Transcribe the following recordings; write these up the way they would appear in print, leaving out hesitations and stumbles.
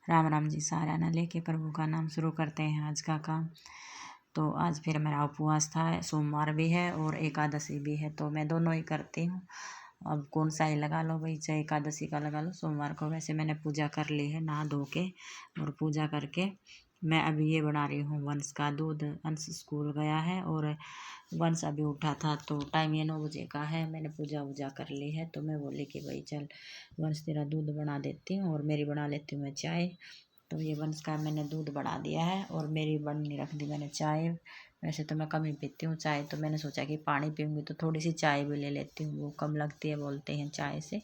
राम राम जी, सारा ना लेके प्रभु का नाम शुरू करते हैं आज का काम। तो आज फिर मेरा उपवास था, सोमवार भी है और एकादशी भी है, तो मैं दोनों ही करती हूँ। अब कौन सा ही लगा लो भाई, चाहे एकादशी का लगा लो, सोमवार को। वैसे मैंने पूजा कर ली है नहा धो के, और पूजा करके मैं अभी ये बना रही हूँ वंश का दूध। वंश स्कूल गया है और वंश अभी उठा था, तो टाइम ये 9 बजे का है। मैंने पूजा वूजा कर ली है, तो मैं बोली कि भाई चल वंश तेरा दूध बना देती हूँ और मेरी बना लेती हूँ मैं चाय। तो ये वंश का मैंने दूध बढ़ा दिया है और मेरी बननी रख दी मैंने चाय। वैसे तो मैं कम ही पीती हूँ चाय, तो मैंने सोचा कि पानी पीऊँगी तो थोड़ी सी चाय भी ले लेती हूँ, वो कम लगती है बोलते हैं चाय से।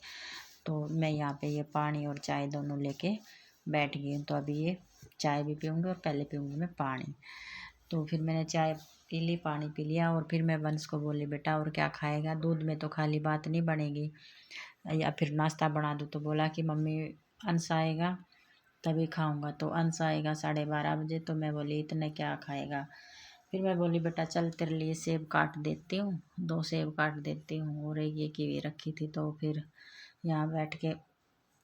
तो मैं यहाँ पे ये पानी और चाय दोनों लेके बैठ गई हूँ। तो अभी ये चाय भी पीऊँगी और पहले पीऊँगी मैं पानी। तो फिर मैंने चाय पी ली, पानी पी लिया, और फिर मैं वंश को बोली बेटा और क्या खाएगा, दूध में तो खाली बात नहीं बनेगी, या फिर नाश्ता बना दूँ। तो बोला कि मम्मी अंश आएगा तभी खाऊंगा। तो अंश आएगा 12:30 बजे, तो मैं बोली इतने क्या खाएगा। फिर मैं बोली बेटा चल तेरे लिए सेब काट देती हूँ, 2 सेब काट देती हूँ, और एक ये कीवी रखी थी। तो फिर यहाँ बैठ के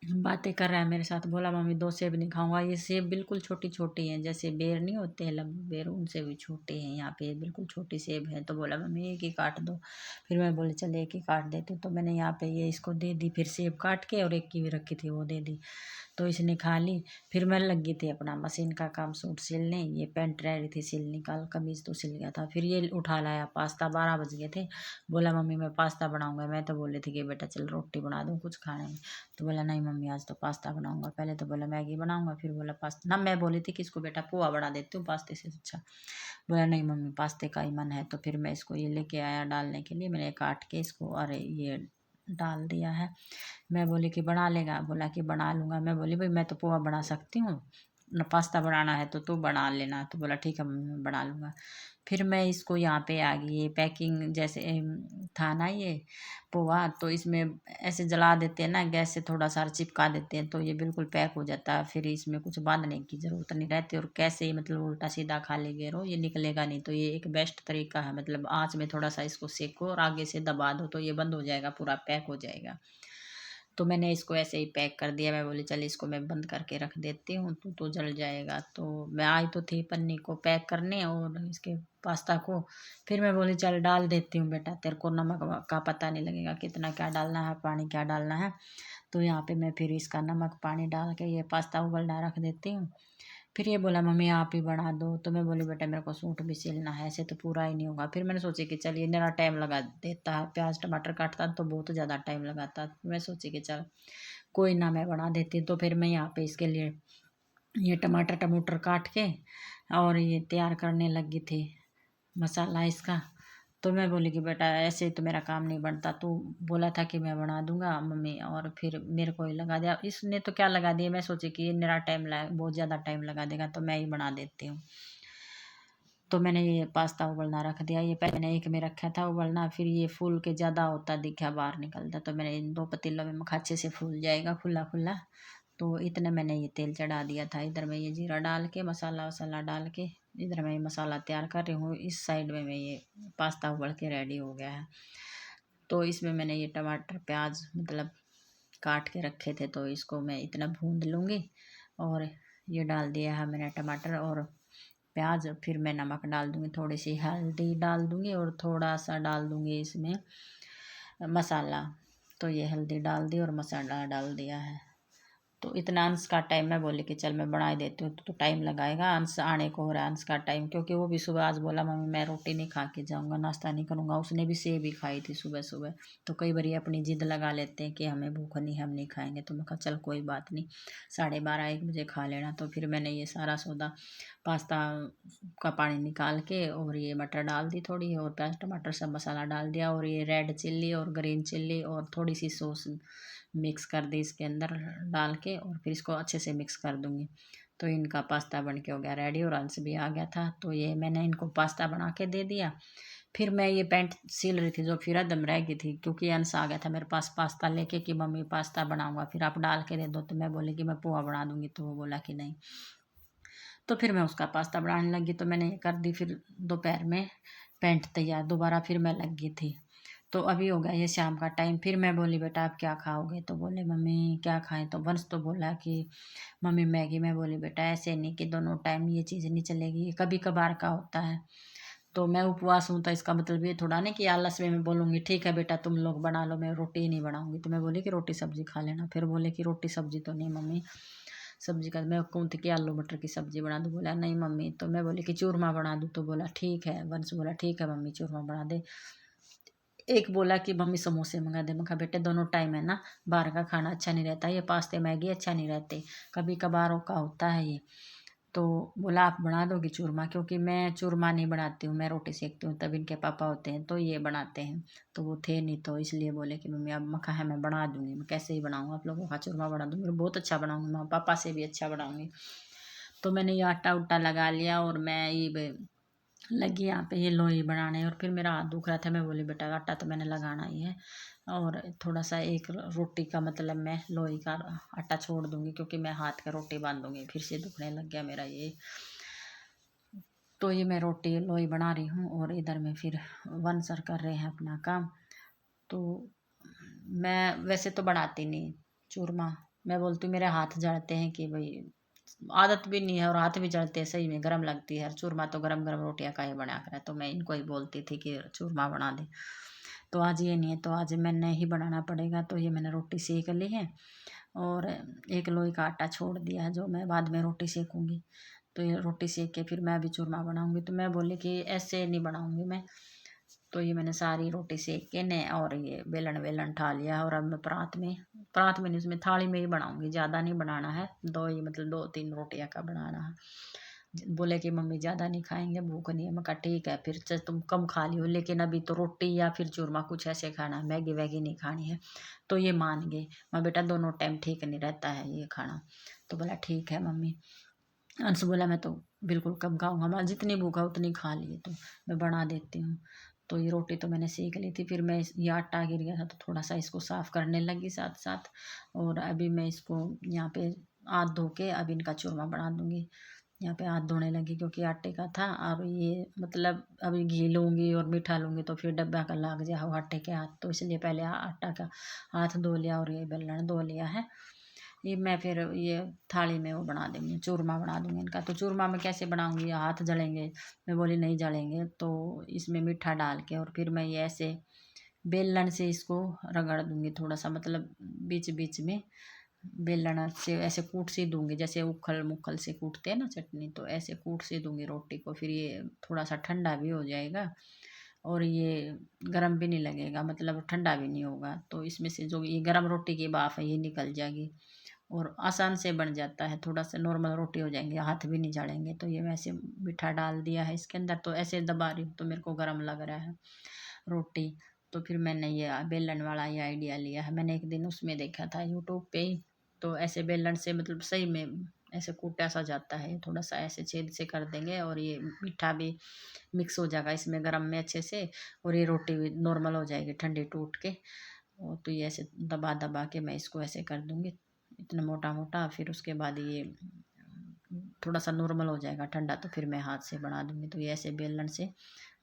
बातें कर रहा है मेरे साथ। बोला मम्मी 2 सेब नहीं खाऊंगा, ये सेब बिल्कुल छोटी छोटी हैं, जैसे बेर नहीं होते हैं लंबे बेर, उनसे भी छोटे हैं। यहाँ पे बिल्कुल छोटी सेब है। तो बोला मम्मी एक ही काट दो। फिर मैं बोली चल एक ही काट देती हूँ। तो मैंने यहाँ पे ये इसको दे दी, फिर सेब काट के, और एक कीवी रखी थी वो दे दी। तो इसने खा ली। फिर मैं लगी थी अपना मशीन का काम, सूट सिलने। ये पैंट रह रही थी सिलने, कल कमीज तो सिल गया था। फिर ये उठा लाया पास्ता, 12 बज गए थे। बोला मम्मी मैं पास्ता बनाऊंगा। मैं तो बोली थी कि बेटा चल रोटी बना दूँ कुछ खाने में। तो बोला नहीं मम्मी आज तो पास्ता बनाऊंगा। पहले तो बोला मैगी बनाऊंगा, फिर बोला पास्ता ना। मैं बोली थी कि इसको बेटा पोहा बना देती हूँ पास्ते से अच्छा। बोला नहीं मम्मी पास्ते का ही मन है। तो फिर मैं इसको ये लेके आया डालने के लिए। मैंने काट के इसको, अरे ये डाल दिया है। मैं बोली कि बना लेगा, बोला कि बना लूँगा। मैं बोली भाई मैं तो पोहा बना सकती हूँ न, पास्ता बनाना है तो तू बना लेना। तो बोला ठीक है मम्मी मैं बना लूँगा। फिर मैं इसको यहाँ पे आ गई, ये पैकिंग जैसे था ना ये पोहा, तो इसमें ऐसे जला देते हैं ना गैस से, थोड़ा सा चिपका देते हैं तो ये बिल्कुल पैक हो जाता है। फिर इसमें कुछ बांधने की ज़रूरत नहीं रहती, और कैसे ही मतलब उल्टा सीधा खा लेंगे रो ये निकलेगा नहीं। तो ये एक बेस्ट तरीका है, मतलब आँच में थोड़ा सा इसको सेको और आगे से दबा दो तो ये बंद हो जाएगा, पूरा पैक हो जाएगा। तो मैंने इसको ऐसे ही पैक कर दिया। मैं बोली चल इसको मैं बंद करके रख देती हूँ, तो जल जाएगा। तो मैं आई तो थी पन्नी को पैक करने और इसके पास्ता को। फिर मैं बोली चल डाल देती हूँ बेटा, तेरे को नमक का पता नहीं लगेगा कितना क्या डालना है, पानी क्या डालना है। तो यहाँ पे मैं फिर इसका नमक पानी डाल के ये पास्ता उबलना रख देती हूँ। फिर ये बोला मम्मी आप ही बना दो। तो मैं बोली बेटा मेरे को सूट भी सिलना है, ऐसे तो पूरा ही नहीं होगा। फिर मैंने सोची कि चल ये मेरा टाइम लगा देता है, प्याज टमाटर काटता तो बहुत ज़्यादा टाइम लगाता। मैं सोची कि चल कोई ना मैं बना देती। तो फिर मैं यहाँ पे इसके लिए ये टमाटर टमूटर काट के और ये तैयार करने लगी थी मसाला इसका। तो मैं बोली कि बेटा ऐसे तो मेरा काम नहीं बनता, तू बोला था कि मैं बना दूंगा मम्मी, और फिर मेरे को ही लगा दिया। इसने तो क्या लगा दिया, मैं सोची कि ये मेरा टाइम बहुत ज़्यादा टाइम लगा देगा, तो मैं ही बना देती हूँ। तो मैंने ये पास्ता उबलना रख दिया। ये पहले मैंने एक में रखा था उबलना, फिर ये फूल के ज़्यादा होता दिखा बाहर निकलता, तो मैंने इन 2 पतीलों में मखा अच्छे से फूल जाएगा खुला खुला। तो इतने मैंने ये तेल चढ़ा दिया था। इधर मैं ये जीरा डाल के मसाला वसाला डाल के इधर मैं ये मसाला तैयार कर रही हूँ। इस साइड में मैं ये पास्ता उबल के रेडी हो गया है। तो इसमें मैंने ये टमाटर प्याज मतलब काट के रखे थे, तो इसको मैं इतना भून लूँगी। और ये डाल दिया है मैंने टमाटर और प्याज। फिर मैं नमक डाल दूँगी, थोड़ी सी हल्दी डाल दूँगी, और थोड़ा सा डाल दूँगी इसमें मसाला। तो ये हल्दी डाल दी और मसाला डाल दिया है। तो इतना अंश का टाइम मैं बोली कि चल मैं बना ही देती हूँ, तो टाइम लगाएगा। अंश आने को हो रहा है, अंश का टाइम, क्योंकि वो भी सुबह आज बोला मम्मी मैं रोटी नहीं खा के जाऊँगा, नाश्ता नहीं करूँगा। उसने भी सेब ही खाई थी सुबह सुबह। तो कई बार ये अपनी जिद लगा लेते हैं कि हमें भूख नहीं, हम नहीं खाएंगे। तो मैं कहा चल कोई बात नहीं, 12:30 1 बजे खा लेना। तो फिर मैंने ये सारा सौदा पास्ता का पानी निकाल के और ये मटर डाल दी थोड़ी, और प्याज टमाटर सब मसाला डाल दिया, और ये रेड चिल्ली और ग्रीन चिल्ली और थोड़ी सी सॉस मिक्स कर दी इसके अंदर डाल के, और फिर इसको अच्छे से मिक्स कर दूँगी। तो इनका पास्ता बन के हो गया रेडी, और अंश भी आ गया था। तो ये मैंने इनको पास्ता बना के दे दिया। फिर मैं ये पैंट सिल रही थी जो फिर दम रह गई थी, क्योंकि अंश आ गया था मेरे पास पास्ता लेके कि मम्मी पास्ता बनाऊंगा, फिर आप डाल के दे दो। तो मैं बोली कि मैं पोहा बना दूंगी, तो वो बोला कि नहीं। तो फिर मैं उसका पास्ता बनाने लगी। तो मैंने ये कर दी। फिर दोपहर में पैंट तैयार, दोबारा फिर मैं लग गई थी। तो अभी हो गया ये शाम का टाइम। फिर मैं बोली बेटा आप क्या खाओगे, तो बोले मम्मी क्या खाएं। तो वंश तो बोला कि मम्मी मैगी। मैं बोली बेटा ऐसे नहीं कि दोनों टाइम ये चीज़ नहीं चलेगी, ये कभी कभार का होता है। तो मैं उपवास हूँ तो इसका मतलब ये थोड़ा नहीं कि आलस में मैं बोलूँगी ठीक है बेटा तुम लोग बना लो, मैं रोटी ही नहीं बनाऊँगी। तो मैं बोली कि रोटी सब्जी खा लेना। फिर बोले कि रोटी सब्जी तो नहीं मम्मी, सब्जी का मैं कहूँ थी कि आलू मटर की सब्जी बना दूँ। बोला नहीं मम्मी। तो मैं बोली कि चूरमा बना दूँ। तो बोला ठीक है। वंश बोला ठीक है मम्मी चूरमा बना दे। एक बोला कि मम्मी समोसे मंगा दे। मैं कहा बेटे दोनों टाइम है ना, बाहर का खाना अच्छा नहीं रहता, ये पास्ते मैगी अच्छा नहीं रहते, कभी कभारों का होता है ये। तो बोला आप बना दोगी चूरमा, क्योंकि मैं चूरमा नहीं बनाती हूँ, मैं रोटी सेकती हूँ। तब इनके पापा होते हैं तो ये बनाते हैं, तो वो थे नहीं, तो इसलिए बोले कि मम्मी अब मखा है मैं बना दूंगी, मैं कैसे ही बनाऊँ आप लोगों का चूरमा बना दूंगी, बहुत अच्छा बनाऊंगी, मैं पापा से भी अच्छा बनाऊंगी। तो मैंने ये आटा उट्टा लगा लिया और मैं ये लगी यहाँ पे ये लोई बनाने। और फिर मेरा हाथ दुख रहा था, मैं बोली बेटा आटा तो मैंने लगाना ही है, और थोड़ा सा एक रोटी का मतलब मैं लोई का आटा छोड़ दूंगी, क्योंकि मैं हाथ का रोटी बांधूंगी। फिर से दुखने लग गया मेरा ये। तो ये मैं रोटी लोई बना रही हूँ और इधर में फिर वन सर कर रहे हैं अपना काम। तो मैं वैसे तो बनाती नहीं चूरमा, मैं बोलती हूँ मेरे हाथ जलते हैं कि भाई आदत भी नहीं है, और हाथ भी जलते हैं, सही में गर्म लगती है। चूरमा तो गरम गरम रोटियां का ही बना कर है, तो मैं इनको ही बोलती थी कि चूरमा बना दे। तो आज ये नहीं है, तो आज मैंने ही बनाना पड़ेगा। तो ये मैंने रोटी सेक ली है और एक लोई का आटा छोड़ दिया है, जो मैं बाद में रोटी सेकूंगी। तो ये रोटी सेक के फिर मैं अभी चूरमा बनाऊंगी। तो मैं बोली कि ऐसे नहीं बनाऊंगी मैं। तो ये मैंने सारी रोटी सेक के ने और ये बेलन वेलन ठा लिया, और अब मैं परात में नहीं, उसमें थाली में ही बनाऊंगी, ज़्यादा नहीं बनाना है, दो ही मतलब 2-3 रोटियां का बनाना है। बोले कि मम्मी ज़्यादा नहीं खाएंगे, भूख नहीं है। मैं कहा ठीक है फिर चल तुम कम खा लियो, लेकिन अभी तो रोटी या फिर चूरमा कुछ ऐसे खाना है, मैगी वैगी नहीं खानी है। तो ये मान गए। मैं बेटा दोनों टाइम ठीक नहीं रहता है ये खाना। तो बोला ठीक है मम्मी। अंश बोला मैं तो बिल्कुल कम खाऊंगा, मैं जितनी भूखा उतनी खा लिए, तो मैं बना देती हूँ। तो ये रोटी तो मैंने सेक ली थी, फिर मैं ये आटा गिर गया था तो थोड़ा सा इसको साफ करने लगी साथ साथ। और अभी मैं इसको यहाँ पे हाथ धो के अब इनका चूरमा बना दूंगी। यहाँ पे हाथ धोने लगी क्योंकि आटे का था। अब ये मतलब अभी घी लूँगी और मीठा लूँगी तो फिर डब्बा का लग जाओ आटे के हाथ, तो इसलिए पहले आटा का हाथ धो लिया और ये बेलन धो लिया है। ये मैं फिर ये थाली में वो बना देंगे, चूरमा बना दूंगी इनका। तो चूरमा मैं कैसे बनाऊंगी, हाथ जलेंगे। मैं बोली नहीं जलेंगे, तो इसमें मीठा डाल के और फिर मैं ये ऐसे बेलन से इसको रगड़ दूंगी थोड़ा सा, मतलब बीच बीच में बेलन से ऐसे कूट सी दूंगी, जैसे उखल मुखल से कूटते हैं ना चटनी, तो ऐसे कूट सी दूंगी रोटी को। फिर ये थोड़ा सा ठंडा भी हो जाएगा और ये गरम भी नहीं लगेगा, मतलब ठंडा भी नहीं होगा। तो इसमें से जो ये गरम रोटी की भाप है ये निकल जाएगी और आसान से बन जाता है, थोड़ा सा नॉर्मल रोटी हो जाएंगे, हाथ भी नहीं जलेंगे। तो ये वैसे मीठा डाल दिया है इसके अंदर, तो ऐसे दबा रही हूँ तो मेरे को गर्म लग रहा है रोटी। तो फिर मैंने ये बेलन वाला ये आइडिया लिया है, मैंने एक दिन उसमें देखा था यूट्यूब पे ही। तो ऐसे बेलन से मतलब सही में ऐसे कूटा सा जाता है, थोड़ा सा ऐसे छेद से कर देंगे और ये मीठा भी मिक्स हो जाएगा इसमें गरम में अच्छे से, और ये रोटी भी नॉर्मल हो जाएगी ठंडी टूट के। और तो ये ऐसे दबा दबा के मैं इसको ऐसे कर दूंगी इतना मोटा मोटा। फिर उसके बाद ये थोड़ा सा नॉर्मल हो जाएगा ठंडा, तो फिर मैं हाथ से बना दूंगी। तो ये ऐसे बेलन से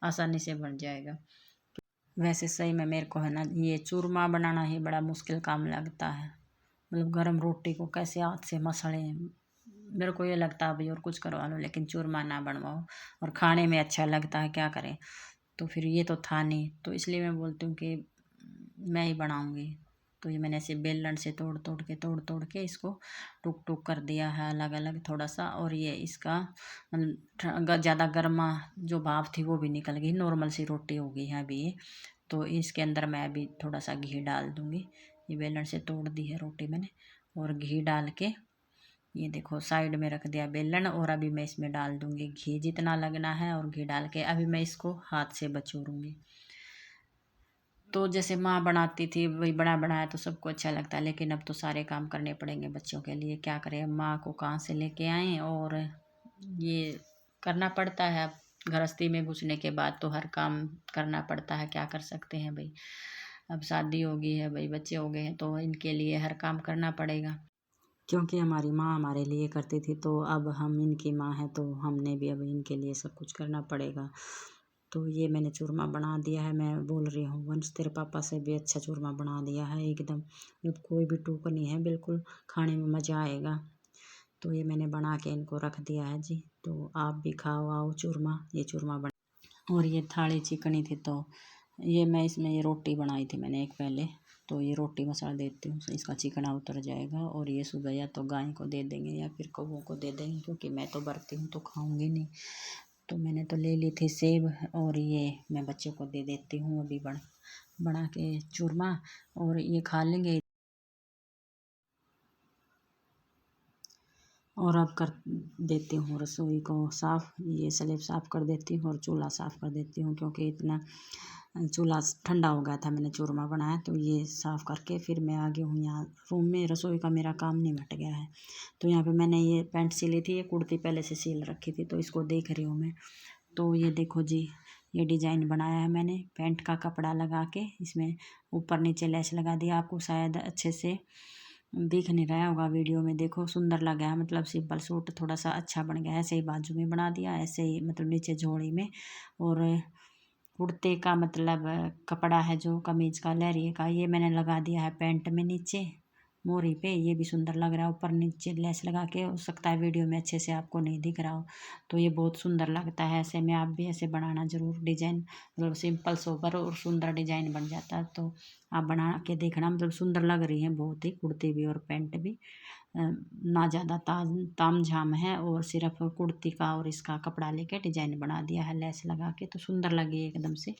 आसानी से बन जाएगा। वैसे सही में मेरे को है ना ये चूरमा बनाना ही बड़ा मुश्किल काम लगता है, मतलब गरम रोटी को कैसे हाथ से मसलें। मेरे को ये लगता है भाई और कुछ करवा लो लेकिन चूरमा ना बनवाओ, और खाने में अच्छा लगता है क्या करें। तो फिर ये तो था नहीं, तो इसलिए मैं बोलती हूँ कि मैं ही बनाऊँगी। तो ये मैंने ऐसे बेलन से तोड़ तोड़ के इसको टुक टुक कर दिया है अलग अलग थोड़ा सा। और ये इसका मतलब ज़्यादा गर्मा जो भाप थी वो भी निकल गई, नॉर्मल सी रोटी हो गई है अभी ये। तो इसके अंदर मैं अभी थोड़ा सा घी डाल दूँगी। ये बेलन से तोड़ दी है रोटी मैंने, और घी डाल के ये देखो साइड में रख दिया बेलन, और अभी मैं इसमें डाल दूँगी घी जितना लगना है, और घी डाल के अभी मैं इसको हाथ से बचूरूँगी। तो जैसे माँ बनाती थी वही बना बनाया तो सबको अच्छा लगता है, लेकिन अब तो सारे काम करने पड़ेंगे बच्चों के लिए, क्या करें। अब माँ को कहाँ से लेके आए, और ये करना पड़ता है। अब गृहस्थी में घुसने के बाद तो हर काम करना पड़ता है, क्या कर सकते हैं भाई। अब शादी हो गई है भाई, बच्चे हो गए हैं, तो इनके लिए हर काम करना पड़ेगा। क्योंकि हमारी माँ हमारे लिए करती थी, तो अब हम इनकी माँ हैं तो हमने भी अब इनके लिए सब कुछ करना पड़ेगा। तो ये मैंने चूरमा बना दिया है। मैं बोल रही हूँ वंश तेरे पापा से भी अच्छा चूरमा बना दिया है एकदम, मतलब कोई भी टूक नहीं है, बिल्कुल खाने में मज़ा आएगा। तो ये मैंने बना के इनको रख दिया है जी। तो आप भी खाओ आओ चूरमा, ये चूरमा बना। और ये थाली चिकनी थी तो ये मैं इसमें ये रोटी बनाई थी मैंने एक पहले, तो ये रोटी मसाला देती हूँ, इसका चिकना उतर जाएगा। और ये सुबह या तो गाय को दे देंगे या फिर कौवों को दे देंगे, क्योंकि मैं तो बरती हूँ तो खाऊंगी नहीं। तो मैंने तो ले ली थी सेब, और ये मैं बच्चों को दे देती हूँ अभी बना के चूरमा, और ये खा लेंगे। और अब कर देती हूँ रसोई को साफ़, ये स्लैब साफ़ कर देती हूँ और चूल्हा साफ़ कर देती हूँ, क्योंकि इतना चूल्हा ठंडा हो गया था, मैंने चूरमा बनाया। तो ये साफ़ करके फिर मैं आ गई हूँ यहाँ रूम में। रसोई का मेरा काम निपट गया है। तो यहाँ पे मैंने ये पैंट सिली थी, ये कुर्ती पहले से सिल रखी थी, तो इसको देख रही हूँ मैं। तो ये देखो जी, ये डिजाइन बनाया है मैंने पैंट का कपड़ा लगा के, इसमें ऊपर नीचे लैस लगा दिया। आपको शायद अच्छे से दिख नहीं रहा होगा वीडियो में, देखो सुंदर लगा है, मतलब सिंपल सूट थोड़ा सा अच्छा बन गया। ऐसे ही बाजू में बना दिया, ऐसे ही मतलब नीचे झोड़ी में। और कुर्ते का मतलब कपड़ा है जो कमीज का लहरिए का, ये मैंने लगा दिया है पैंट में नीचे मोरी पे। ये भी सुंदर लग रहा है, ऊपर नीचे लेस लगा के। हो सकता है वीडियो में अच्छे से आपको नहीं दिख रहा हो, तो ये बहुत सुंदर लगता है। ऐसे में आप भी ऐसे बनाना जरूर, डिजाइन मतलब सिंपल सोबर और सुंदर डिजाइन बन जाता है। तो आप बना के देखना, मतलब सुंदर लग रही है बहुत ही, कुर्ती भी और पैंट भी। ना ज़्यादा ताम झाम है, और सिर्फ कुर्ती का और इसका कपड़ा लेके डिजाइन बना दिया है लेस लगा के, तो सुंदर लगी एकदम से।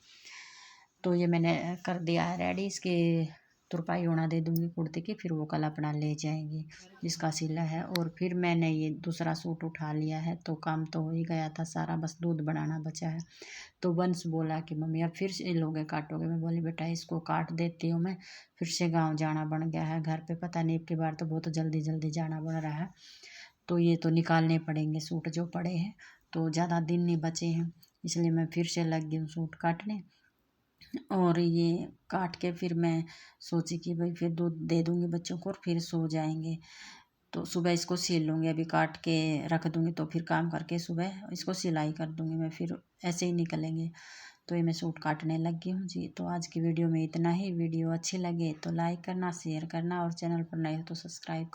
तो ये मैंने कर दिया है रेडी, इसके तुरपाई होना दे दूंगी कुर्ती की, फिर वो कल अपना ले जाएंगी जिसका सिला है। और फिर मैंने ये दूसरा सूट उठा लिया है, तो काम तो हो ही गया था सारा, बस दूध बनाना बचा है। तो वंश बोला कि मम्मी अब फिर से लोगे काटोगे। मैं बोली बेटा इसको काट देती हूँ मैं, फिर से गाँव जाना बन गया है, घर पे पता नहीं, अब की बार तो बहुत जल्दी जल्दी जाना बन रहा है। तो ये तो निकालने पड़ेंगे सूट जो पड़े हैं, तो ज़्यादा दिन नहीं बचे हैं, इसलिए मैं फिर से लग गई हूँ सूट काटने। और ये काट के फिर मैं सोची कि भाई फिर दूध दे दूँगी बच्चों को और फिर सो जाएंगे। तो सुबह इसको सिल लूँगी, अभी काट के रख दूँगी, तो फिर काम करके सुबह इसको सिलाई कर दूँगी मैं, फिर ऐसे ही निकलेंगे। तो ये मैं सूट काटने लग गई हूँ जी। तो आज की वीडियो में इतना ही। वीडियो अच्छी लगे तो लाइक करना, शेयर करना, और चैनल पर नए हो तो सब्सक्राइब कर